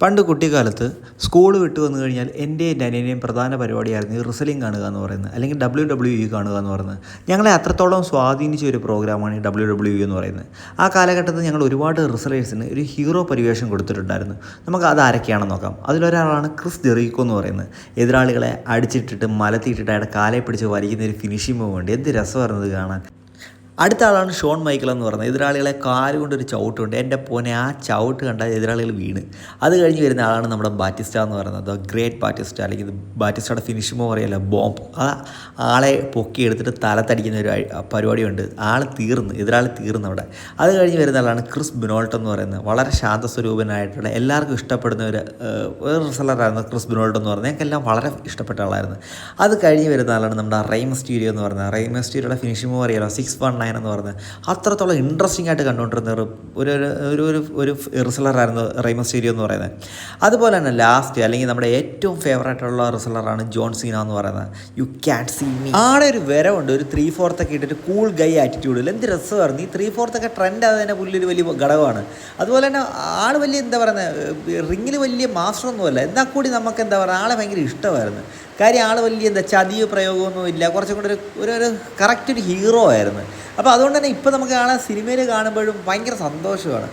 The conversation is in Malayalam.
പണ്ട് കുട്ടിക്കാലത്ത് സ്കൂൾ വിട്ട് വന്നു കഴിഞ്ഞാൽ എൻ്റെയും എൻ്റെ അനിയൻ്റെയും പ്രധാന പരിപാടിയായിരുന്നു ഈ റിസലിംഗ് കാണുക എന്ന് പറയുന്നത്, അല്ലെങ്കിൽ WWE കാണുക എന്ന് പറയുന്നത്. ഞങ്ങളെ അത്രത്തോളം സ്വാധീനിച്ച ഒരു പ്രോഗ്രാമാണ് ഈ WWE എന്ന് പറയുന്നത്. ആ കാലഘട്ടത്തിൽ ഞങ്ങൾ ഒരുപാട് റിസലേഴ്സിന് ഒരു ഹീറോ പരിവേഷം കൊടുത്തിട്ടുണ്ടായിരുന്നു. നമുക്ക് അത് ആരൊക്കെയാണെന്ന് നോക്കാം. അതിലൊരാളാണ് ക്രിസ് ജെറീക്കോ എന്ന് പറയുന്നത്. എതിരാളികളെ അടിച്ചിട്ടിട്ട് മലത്തിയിട്ടിട്ട് അയാളുടെ കാലെ പിടിച്ച് വലിക്കുന്ന ഒരു ഫിനിഷിംഗ് മൂവ് ഉണ്ട്. എന്ത് രസമായിരുന്നത് കാണാൻ. അടുത്ത ആളാണ് ഷോൺ മൈക്കിൾ എന്ന് പറയുന്നത്. എതിരാളികളെ കാല് കൊണ്ടൊരു ചവിട്ടുണ്ട്. എൻ്റെ പോനെ ആ ചവിട്ട് കണ്ടാൽ എതിരാളികൾ വീണ്. അത് കഴിഞ്ഞ് വരുന്ന ആളാണ് നമ്മുടെ ബാറ്റിസ്റ്റ എന്ന് പറയുന്നത്. ഗ്രേറ്റ് ബാറ്റിസ്റ്റ, അല്ലെങ്കിൽ ബാറ്റിസ്റ്റയുടെ ഫിനിഷ് മൂവ് അറിയാലോ, ബോംബ്. ആ ആളെ പൊക്കി എടുത്തിട്ട് തലത്തടിക്കുന്ന ഒരു പരിപാടിയുണ്ട്. എതിരാളി തീർന്നു അവിടെ. അത് കഴിഞ്ഞ് വരുന്ന ആളാണ് ക്രിസ് ബിനോൾട്ട് എന്ന് പറയുന്നത്. വളരെ ശാന്തസ്വരൂപനായിട്ടുള്ള എല്ലാവർക്കും ഇഷ്ടപ്പെടുന്ന ഒരു റിസലറായിരുന്നു ക്രിസ് ബിനോൾട്ട് എന്ന് പറയുന്നത്. ഞങ്ങൾക്കെല്ലാം വളരെ ഇഷ്ടപ്പെട്ട ആളായിരുന്നു. അത് കഴിഞ്ഞ് വരുന്ന ആളാണ് നമ്മുടെ റെയ് മിസ്റ്റീരിയോ എന്ന് പറയുന്നത്. റെയ് മിസ്റ്റീരിയോയുടെ ഫിനിഷ് മൂവ് അറിയാലോ, 619 എന്ന് പറയുന്നത്. അത്രത്തോളം ഇൻട്രസ്റ്റിംഗ് ആയിട്ട് കണ്ടുകൊണ്ടിരുന്ന ഒരു റിസലറായിരുന്നു റെയ് മിസ്റ്റീരിയോ എന്ന് പറയുന്നത്. അതുപോലെ തന്നെ ലാസ്റ്റ്, അല്ലെങ്കിൽ നമ്മുടെ ഏറ്റവും ഫേവറേറ്റുള്ള റിസലറാണ് ജോൺ സീന എന്ന് പറയുന്നത്. You can see me. ആടെ ഒരു വരവുണ്ട്, ഒരു 3/4 ഒക്കെ ഇട്ടിട്ട് കൂൾ ഗൈ ആറ്റിറ്റ്യൂഡിൽ. എന്ത് രസമായിരുന്നു. ഈ 3/4 ഒക്കെ ട്രെൻഡ് ആകുന്നതിൻ്റെ പുള്ളിയൊരു വലിയ ഘടകമാണ്. അതുപോലെ തന്നെ ആൾ വലിയ എന്താ പറയുന്നത്, റിങ്ങിൽ വലിയ മാസ്റ്ററൊന്നുമല്ല, എന്നാൽ കൂടി നമുക്ക് എന്താ പറയുക, ആളെ ഭയങ്കര ഇഷ്ടമായിരുന്നു. കാര്യം ആൾ വലിയ ചതിയോ പ്രയോഗമൊന്നും ഇല്ല, കുറച്ചും കൂടെ ഒരു കറക്റ്റ് ഒരു ഹീറോ ആയിരുന്നു. അപ്പോൾ അതുകൊണ്ട് തന്നെ ഇപ്പോൾ നമുക്ക് ആളെ സിനിമയിൽ കാണുമ്പോഴും ഭയങ്കര സന്തോഷമാണ്.